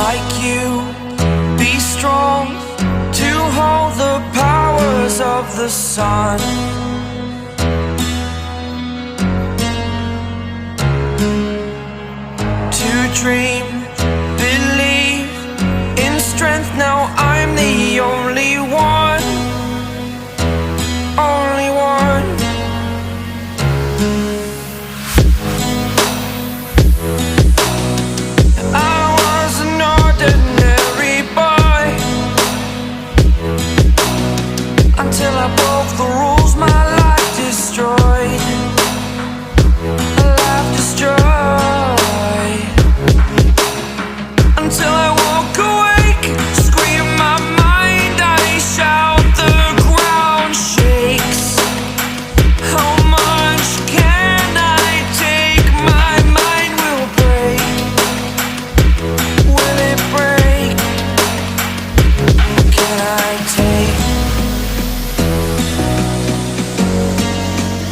like you, be strong to hold the powers of the sun. To dream, believe in strength. Now I'm the only one, only one. I was an ordinary boy until I broke the rules. My life destroyed, my life destroyed. Until I woke awake, scream my mind, I shout, the ground shakes. How much can I take? My mind will break. Will it break? Can I take?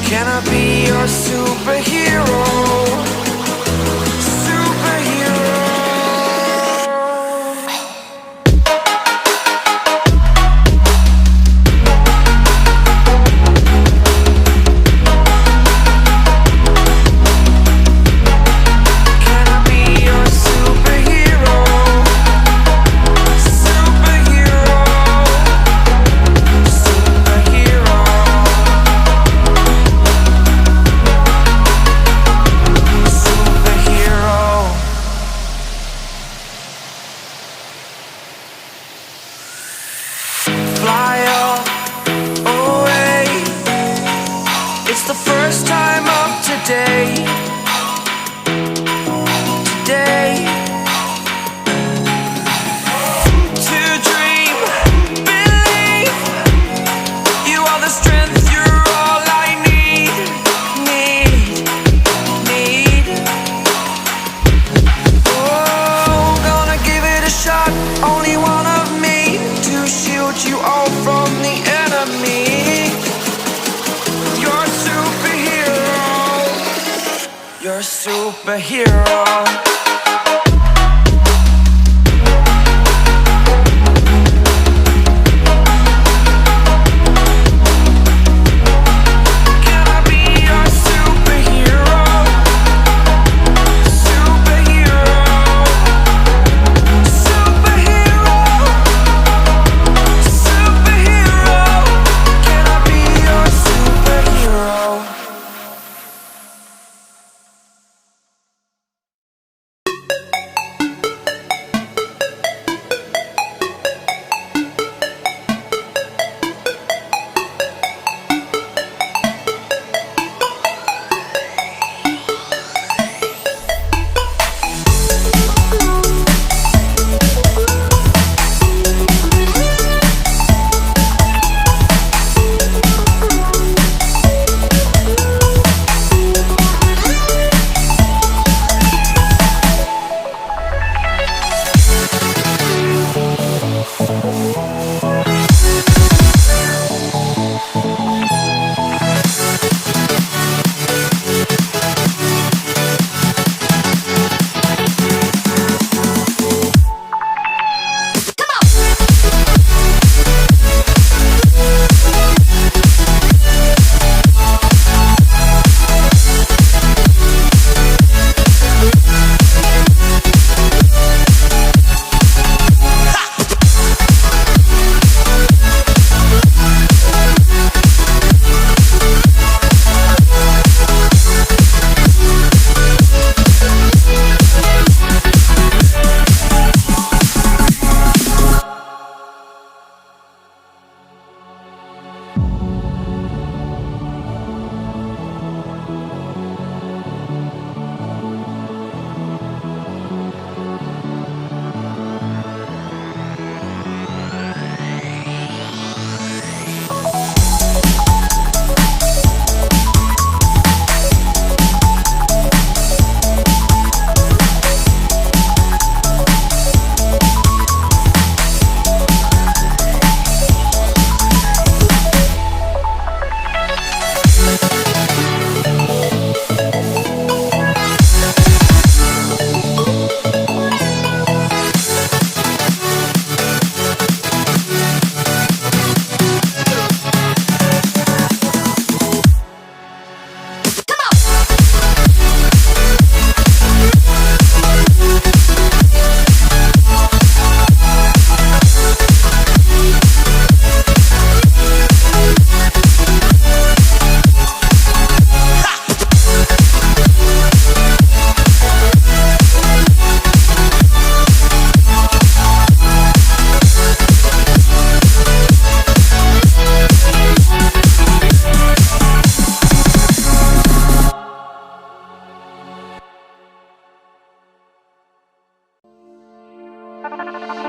Can I be your superhero? Superhero. Can I be your superhero? Superhero. Superhero. Superhero. Fly away. It's the first time of today. Today. To dream, believe. You are the strength, you're all I need. Need. Oh, gonna give it a shot. Only one of me to shield you all from the enemy. You're a superhero. You're a superhero. す。